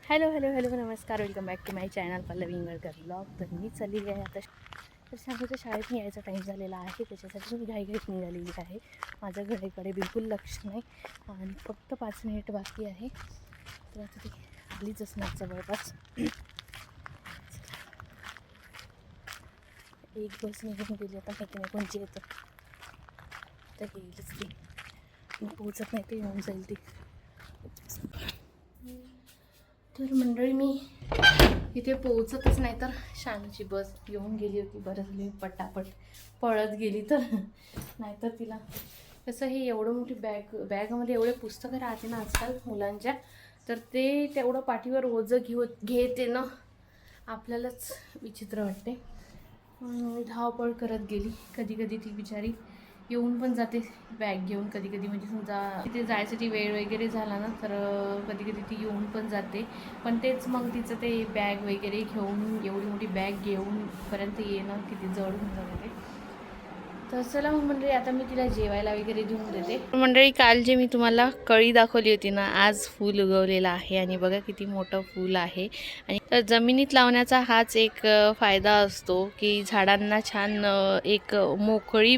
Hello hello hello नमस्कार, welcome back to my channel Pallavi Ingalkar blog. तर मी चाललेली आहे आता. तर शाळेच्या शाळेत यायचा टाईम झालेला आहे, त्याच्यासाठी मी घाईघाईत निघालेली आहे. माझं घराकडे बिलकुल लक्ष नाही आणि फक्त 5 मिनिट बाकी आहे. तर आता ती आलीच असणार जवळपास. एक बस निघून गेली, आता माहिती नाही कोणची येतं. तर येईलच ती, पोहोचत नाही ते येऊन जाईल ती. तर मंडळी मी इथे पोहोचतच नाही, तर शानूची बस येऊन गेली होती. बरं झाली पटापट पळत गेली, तर नाहीतर तिला कसं हे एवढं मोठी बॅगमध्ये एवढे पुस्तकं राहते ना आजकाल मुलांच्या, तर ते तेवढं पाठीवर ओझं घेते ना, आपल्यालाच विचित्र वाटते. धावपळ करत गेली. कधी कधी ती बिचारी येऊन पण जाते बॅग घेऊन, कधी कधी म्हणजे समजा तिथे जायसाठी वेळ वगैरे झाला ना, तर कधी कधी ती येऊन पण जाते. पण तेच मग तिचं ते बॅग वगैरे घेऊन, एवढी मोठी बॅग घेऊन पर्यंत येणं किती जड होऊन जाते ते. तर चला मग मंडळी, आता मी तिला जेवायला वगैरे देऊन देते. मंडळी, काल जे मी तुम्हाला कळी दाखवली होती ना, आज फूल उगवलेलं आहे आणि बघा किती मोठं फूल आहे. आणि तर जमिनीत लावण्याचा हाच एक फायदा असतो की झाडांना छान एक मोकळी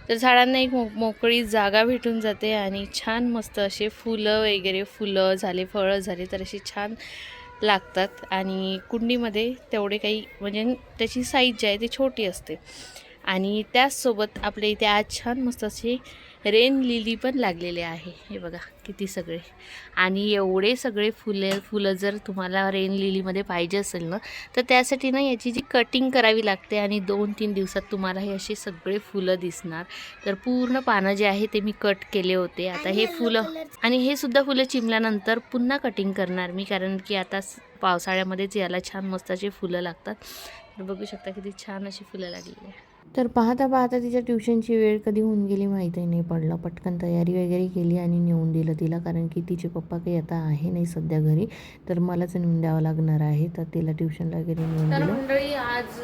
तर झाडांना एक मोकळी जागा भेटून जाते आणि छान मस्त असे फुलं झाले, फळं झाले तर अशी छान लागतात. आणि कुंडीमध्ये तेवढे काही म्हणजे त्याची साईज जी आहे ती छोटी असते. आणि त्याचसोबत आपल्या इथे आज छान मस्त असे रेन लिली पण लागलेले आहे. हे बघा किती सगळे, आणि एवढे सगळे फुलं जर तुम्हाला रेन लिलीमध्ये पाहिजे असेल ना, तर त्यासाठी ना याची जी कटिंग करावी लागते आणि 2-3 दिवसात तुम्हाला हे असे सगळे फुलं दिसणार. तर पूर्ण पानं जे आहे ते मी कट केले होते. आता हे फुलं आणि हे सुद्धा फुलं चिमल्यानंतर पुन्हा कटिंग करणार मी, कारण की आता पावसाळ्यामध्येच याला छान मस्त अशी फुलं लागतात. तर बघू शकता किती छान अशी फुलं लागलेली आहे. तर पाहता पाहता तिच्या ट्युशनची वेळ कधी होऊन गेली माहीतही नाही पडलं. पटकन तयारी वगैरे केली आणि नेऊन दिलं तिला, कारण की तिचे पप्पा काही आता आहे नाही सध्या घरी, तर मलाच नेऊन द्यावं लागणार आहे. तर तिला ट्युशनला वगैरे नेऊन दिलं. तर मंडळी, आज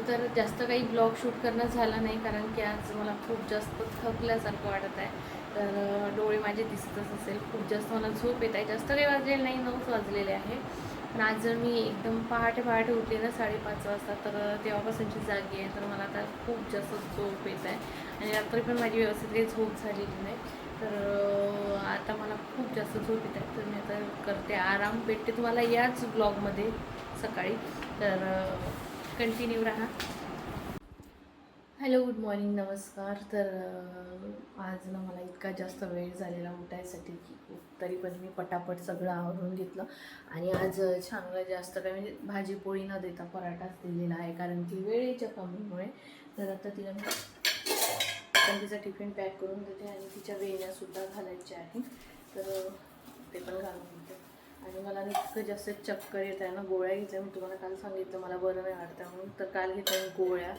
तर जास्त काही ब्लॉग शूट करणं झालं नाही, कारण की आज मला खूप जास्त थकल्यासारखं वाटत आहे. तर डोळे माझे दिसतच असेल, खूप जास्त मला झोप येत आहे. जास्त काही वाजलेलं नाही, 9 वाजलेले आहे. पण आज जर मी एकदम पहाटे उठले ना 5:30 वाजता, तर तेव्हापासूनची जागी आहे. तर मला आता खूप जास्त झोप येत आहे आणि रात्री पण माझी व्यवस्थित काही झोप झालेली नाही. तर आता मला खूप जास्त झोप येत आहे. तर मी आता करते आराम, भेटते तुम्हाला याच ब्लॉगमध्ये सकाळी. तर कंटिन्यू राहा. हॅलो, गुड मॉर्निंग, नमस्कार. तर आज ना मला इतका जास्त वेळ झालेला उठायसाठी की तरी पण मी पटापट सगळं आवरून घेतलं. आणि आज छानला जास्त काय म्हणजे भाजी पोळी न देता पराठाच दिलेला आहे, कारण की वेळेच्या कमीमुळे. तर आता तिला मी पण तिचा टिफिन पॅक करून देते आणि तिच्या वेण्यासुद्धा घालायच्या आहे, तर ते पण घालून देते. आणि मला इतकं जास्त चक्कर येत आहे ना, गोळ्या घेतल्या. मी तुम्हाला काल सांगितलं मला बरं नाही वाटतं म्हणून, तर काल घेतल्या गोळ्या,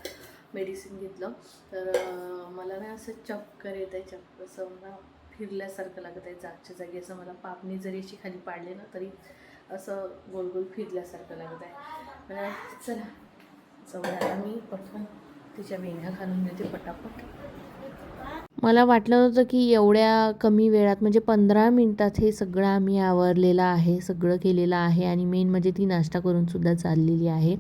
मेडिसिन घेतलं. तर मला ना असं चक्कर येत आहे, चक्कर असं मला फिरल्यासारखं लागत आहे जागच्या जागी. असं मला पापणी जरी अशी खाली पाडली ना, तरी असं गोल गोल फिरल्यासारखं लागत आहे. मला चला सगळ्याला मी पटकन तिच्या वेण्या घालून देते पटापट. मला वाटलं नव्हतं की एवढ्या कमी वेळात म्हणजे 15 मिनिटात हे सगळं आम्ही आवरलेलं आहे, सगळं केलेलं आहे. आणि मेन म्हणजे ती नाश्ता करूनसुद्धा चाललेली आहे.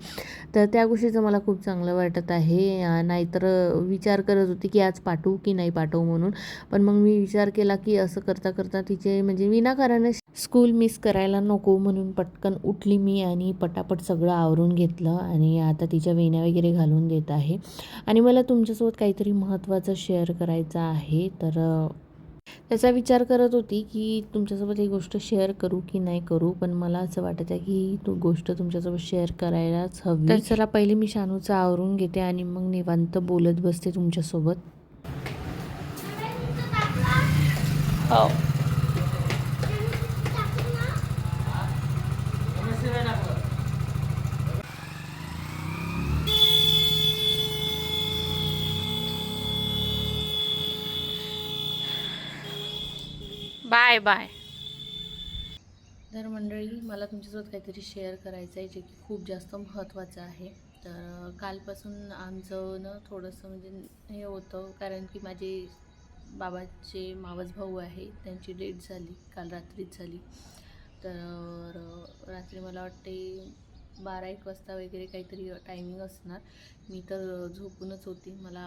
तर त्या गोष्टीचं मला खूप चांगलं वाटत आहे. नाहीतर विचार करत होती की आज पाठवू की नाही पाठवू म्हणून. पण मग मी विचार केला की असं करता करता तिचे म्हणजे विनाकारण स्कूल मिस करायला नको, म्हणून पटकन उठली मी आणि पटापट सगळं आवरून घेतलं. आणि आता तिच्या वेण्या वगैरे घालून देत आहे. आणि मला तुमच्यासोबत काहीतरी महत्त्वाचं शेअर करायचं आहे. तर त्याचा विचार करत होती की तुमच्यासोबत ही गोष्ट शेअर करू की नाही करू, पण मला असं वाटत आहे की तू गोष्ट तुमच्यासोबत शेअर करायलाच हवी. तर चला पहिले मी शानूचं आवरून घेते आणि मग निवांत बोलत बसते तुमच्यासोबत. हो, बाय बाय. तर मंडळी, मला तुमच्यासोबत काहीतरी शेअर करायचं आहे जे की खूप जास्त महत्त्वाचं आहे. तर कालपासून आमचं ना थोडंसं म्हणजे हे होतं, कारण की माझे बाबाचे मावस भाऊ आहे, त्यांची डेथ झाली, काल रात्रीच झाली. तर रात्री मला वाटते 12-1 वाजता वगैरे काहीतरी टायमिंग असणार. मी तर झोपूनच होती. मला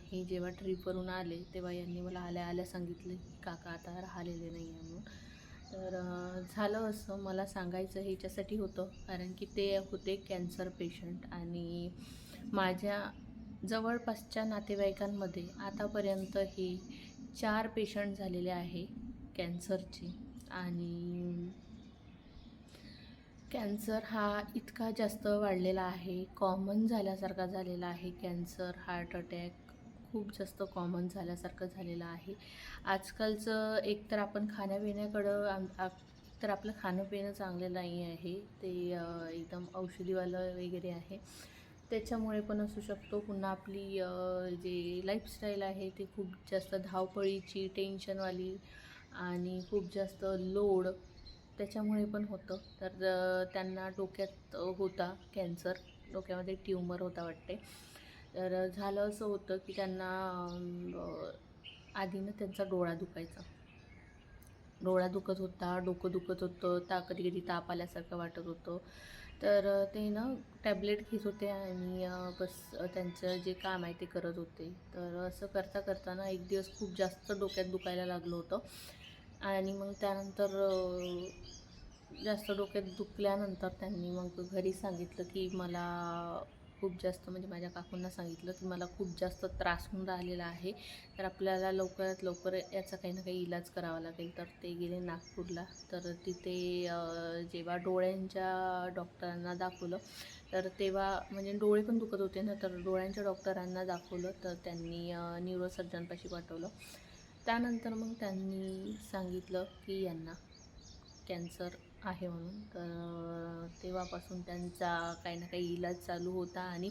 हे जेव्हा ट्रिपवरून आले तेव्हा यांनी मला आल्या आल्या सांगितलं की काका आता राहिलेले नाही आहे म्हणून. तर झालं असं, मला सांगायचं ह्याच्यासाठी होतं कारण की ते होते कॅन्सर पेशंट आणि माझ्या जवळपासच्या नातेवाईकांमध्ये आतापर्यंत हे 4 पेशंट झालेले आहे कॅन्सरचे. आणि कॅन्सर हा इतका जास्त वाढलेला आहे, कॉमन झाल्यासारखा झालेला आहे. कॅन्सर, हार्ट अटॅक खूप जास्त कॉमन झाल्यासारखं झालेलं आहे. आजकालचं एकतर आपण खाण्यापिण्याकडं तर आपलं खाणंपिणं चांगलं नाही आहे, ते एकदम औषधीवालं वगैरे आहे. त्याच्यामुळे पण असू शकतो. पुन्हा आपली जे लाईफस्टाईल आहे ते खूप जास्त धावपळीची, टेन्शनवाली आणि खूप जास्त लोड, त्याच्यामुळे पण होतं. तर त्यांना डोक्यात होता कॅन्सर, डोक्यामध्ये ट्यूमर होता वाटते. तर झालं असं होतं की त्यांना आधी त्यांचा डोळा दुखायचा, डोळा दुखत होता, डोकं दुखत होतं, कधी कधी ताप आल्यासारखं वाटत होतं. तर ते टॅबलेट घेत होते आणि बस त्यांचं जे काम आहे ते करत होते. तर असं करता करताना एक दिवस खूप जास्त डोक्यात दुखायला लागलं होतं आणि मग त्यानंतर जास्त डोक्यात दुखल्यानंतर त्यांनी मग घरी सांगितलं की मला खूप जास्त, म्हणजे माझ्या काकूंना सांगितलं की मला खूप जास्त त्रास होऊन राहिलेला आहे, तर आपल्याला लवकरात लवकर याचा काही ना काही इलाज करावा लागेल. तर ते गेले नागपूरला. तर तिथे जेव्हा डोळ्यांच्या डॉक्टरांना दाखवलं, तर तेव्हा म्हणजे डोळे पण दुखत होते ना, तर डोळ्यांच्या डॉक्टरांना दाखवलं. तर त्यांनी न्यूरोसर्जनपाशी पाठवलं. त्यानंतर मग त्यांनी सांगितलं की यांना कॅन्सर आहे म्हणून. तर तेव्हापासून त्यांचा काही ना काही इलाज चालू होता आणि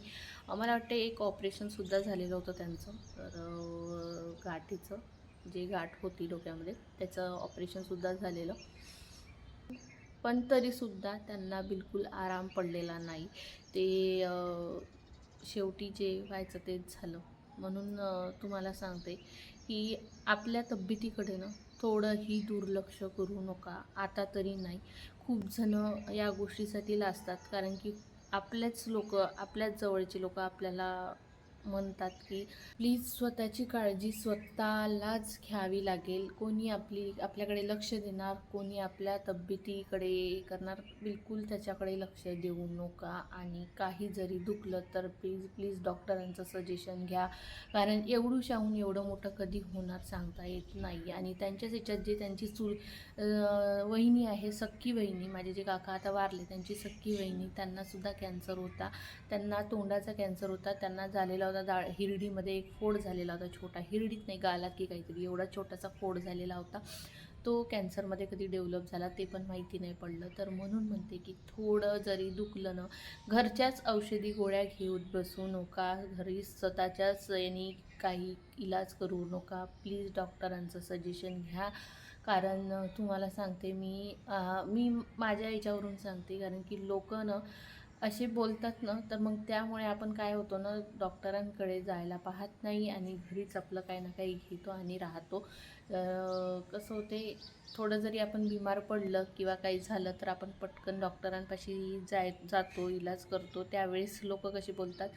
मला वाटतं एक ऑपरेशनसुद्धा झालेलं होतं त्यांचं. तर गाठीचं, जे गाठ होती डोक्यामध्ये, त्याचं ऑपरेशनसुद्धा झालेलं. पण तरीसुद्धा त्यांना बिलकुल आराम पडलेला नाही. ते शेवटी जे व्हायचं तेच झालं. म्हणून तुम्हाला सांगते की आपल्या तब्येतीकडे थोडंही दुर्लक्ष करू नका. आता तरी नाही. खूप जणं या गोष्टीसाठी लाजतात कारण की आपल्याच लोकं, आपल्याच जवळचे लोकं आपल्याला म्हणतात की प्लीज स्वतःची काळजी स्वतःलाच घ्यावी लागेल. कोणी आपल्याकडे लक्ष देणार, कोणी आपल्या तब्येतीकडे करणार, बिलकुल त्याच्याकडे लक्ष देऊ नका. आणि काही जरी दुखलं तर प्लीज प्लीज डॉक्टरांचं सजेशन घ्या, कारण एवढूशाहून एवढं मोठं कधी होणार सांगता येत नाही. आणि त्यांच्याच ह्याच्यात जे त्यांची वहिनी आहे, सख्खी वहिनी, माझे जे काका आता वारले, त्यांची सख्खी वहिनी, त्यांनासुद्धा कॅन्सर होता. त्यांना तोंडाचा कॅन्सर होता. त्यांना झालेला होता हिरडीमध्ये एक फोड झालेला होता, छोटा, हिरडीत नाही गालात की काहीतरी, एवढा छोटासा फोड झालेला होता. तो कॅन्सरमध्ये कधी डेव्हलप झाला ते पण माहिती नाही पडलं. तर म्हणून म्हणते की थोडं जरी दुखलं घरच्याच औषधी गोळ्या घेऊन बसू नका, घरी स्वतःच्याच याने काही इलाज करू नका. प्लीज डॉक्टरांचं सजेशन घ्या. कारण तुम्हाला सांगते मी माझ्या याच्यावरून सांगते, कारण की लोक असे बोलतात तर मग त्यामुळे आपण काय होतो डॉक्टरांकडे जायला पाहत नाही आणि घरीच आपलं काही ना काही घेतो आणि राहतो. कसं होते, थोडं जरी आपण बिमार पडलं किंवा काही झालं तर आपण पटकन डॉक्टरांपाशी जातो, इलाज करतो. त्यावेळेस लोक कसे बोलतात,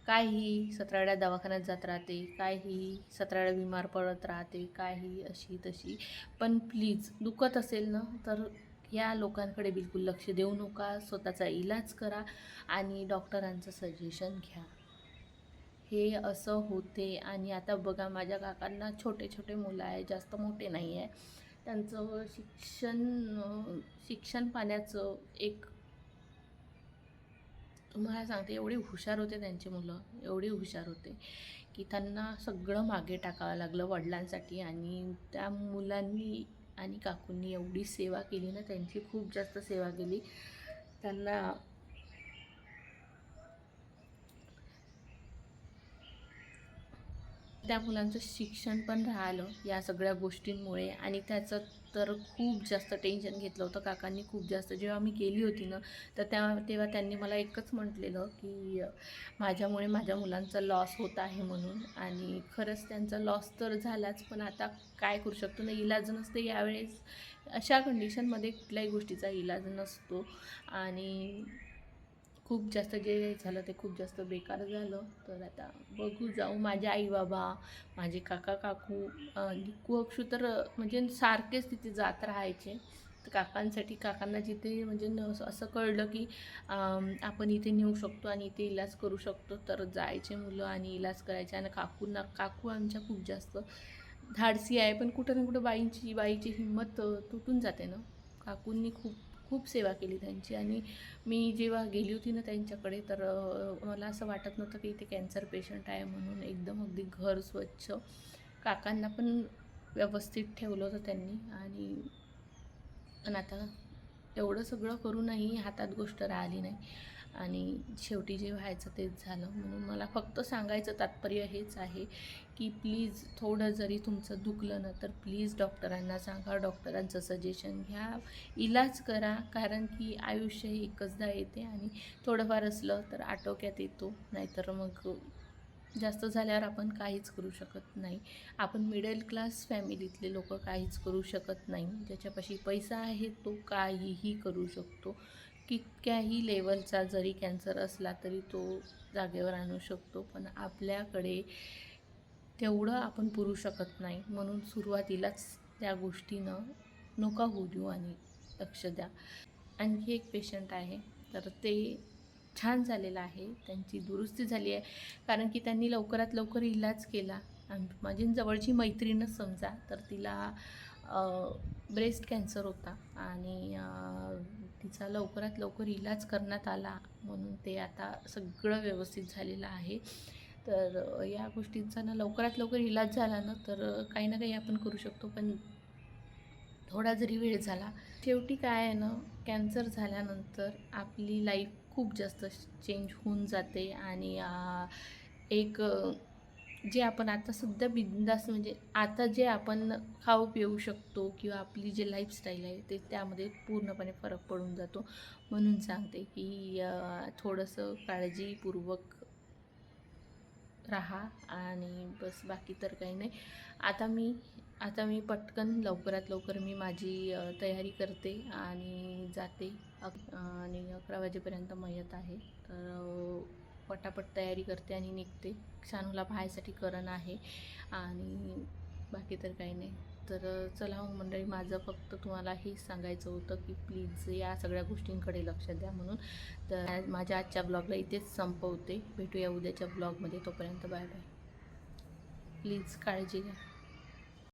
काय ही 17 वेळा दवाखान्यात जात राहते, काय ही 17 वेळा बिमार पडत राहते, काय ही अशी तशी. पण प्लीज दुखत असेल तर या लोकांकडे बिलकुल लक्ष देऊ नका. स्वतःचा इलाज करा आणि डॉक्टरांचं सजेशन घ्या. हे असं होते. आणि आता बघा, माझ्या काकांना छोटे छोटे मुलं आहे, जास्त मोठे नाही आहे. त्यांचं शिक्षण पाण्याचं एक, तुम्हाला सांगते, एवढे हुशार होते त्यांची मुलं, एवढी हुशार होते की त्यांना सगळं मागे टाकावं लागलं वडिलांसाठी. आणि त्या मुलांनी आणि काकूंनी एवढी सेवा केली त्यांची खूप जास्त सेवा केली. त्यांना त्या मुलांचं शिक्षण पण राहिलं या सगळ्या गोष्टींमुळे. आणि त्याचं तर खूप जास्त टेन्शन घेतलं होतं काकांनी, खूप जास्त. जेव्हा मी गेली होती ना, तर तेव्हा त्यांनी मला एकच म्हटलेलं की माझ्यामुळे माझ्या मुलांचा लॉस होत आहे म्हणून. आणि खरंच त्यांचा लॉस तर झालाच, पण आता काय करू शकतो ना, इलाज नसते यावेळेस. अशा कंडिशनमध्ये कुठल्याही गोष्टीचा इलाज नसतो. आणि खूप जास्त जे झालं ते खूप जास्त बेकार झालं. तर आता बघू जाऊ. माझे आई बाबा, माझे काका काकू, लिकू अक्षू तर म्हणजे सारखेच तिथे जात राहायचे. तर काकांना जिथे म्हणजे असं कळलं की आपण इथे नेऊ शकतो आणि इथे इलाज करू शकतो, तर जायचे मुलं आणि इलाज करायचे. आणि काकू आमच्या खूप जास्त धाडसी आहे, पण कुठं ना कुठं बाईची हिंमत तुटून जाते ना. काकूंनी खूप खूप सेवा केली त्यांची. आणि मी जेव्हा गेली होती ना त्यांच्याकडे, तर मला असं वाटत नव्हतं की इथे कॅन्सर पेशंट आहे म्हणून. एकदम अगदी घर स्वच्छ, काकांना पण व्यवस्थित ठेवलं होतं त्यांनी. आणि पण आता एवढं सगळं करूनही हातात गोष्ट राहिली नाही. आणि शेवटी जे व्हायचं तेच झालं. म्हणून मला फक्त सांगायचं तात्पर्य हेच आहे की प्लीज थोडं जरी तुमचं दुखलं ना, तर प्लीज डॉक्टरांना सांगा, डॉक्टरांचं सजेशन घ्या, इलाज करा. कारण की आयुष्य हे एकचदा येते आणि थोडंफार असलं तर आटोक्यात येतो, नाहीतर मग जास्त झाल्यावर आपण काहीच करू शकत नाही. आपण मिडल क्लास फॅमिलीतले लोक काहीच करू शकत नाही. ज्याच्यापाशी पैसा आहे तो काहीही करू शकतो. कितक्याही लेवलचा जरी कॅन्सर असला तरी तो जागेवर आणू शकतो. पण आपल्याकडे तेवढं आपण पुरू शकत नाही. म्हणून सुरुवातीलाच त्या गोष्टीनं नका होऊ देऊ आणि लक्ष द्या. आणखी एक पेशंट आहे, तर ते छान झालेलं आहे, त्यांची दुरुस्ती झाली आहे. कारण की त्यांनी लवकरात लवकर इलाज केला. आणि माझी जवळची मैत्रीणच समजा, तर तिला ब्रेस्ट कॅन्सर होता आणि तिचा लवकरात लवकर इलाज करण्यात आला, म्हणून ते आता सगळं व्यवस्थित झालेलं आहे. तर या गोष्टींचा ना लवकरात लवकर इलाज झाला ना, तर काही ना काही आपण करू शकतो. पण थोडा जरी वेळ झाला, शेवटी काय आहे ना, कॅन्सर झाल्यानंतर आपली लाईफ खूप जास्त चेंज होऊन जाते. आणि एक जे आपण आता सध्या बिंदास म्हणजे आता जे आपण खाऊ पिऊ शकतो किंवा आपली जे लाईफस्टाईल आहे ते त्यामध्ये पूर्णपणे फरक पडून जातो. म्हणून सांगते की थोडंसं काळजीपूर्वक राहा आणि बस, बाकी तर काही नाही. आता मी पटकन लवकरात लवकर मी माझी तयारी करते आणि जाते. आणि 11 वाजेपर्यंत मयत आहे, तर पटापट तयारी करते आणि निघते. शानूला पाहायसाठी करण आहे आणि बाकी तर काही नाही. तर चला मग मंडळी, माझं फक्त तुम्हाला हेच सांगायचं होतं की प्लीज या सगळ्या गोष्टींकडे लक्ष द्या म्हणून. तर माझ्या आजच्या ब्लॉगला इथेच संपवते. भेटूया उद्याच्या ब्लॉगमध्ये. तोपर्यंत बाय बाय. प्लीज काळजी घ्या.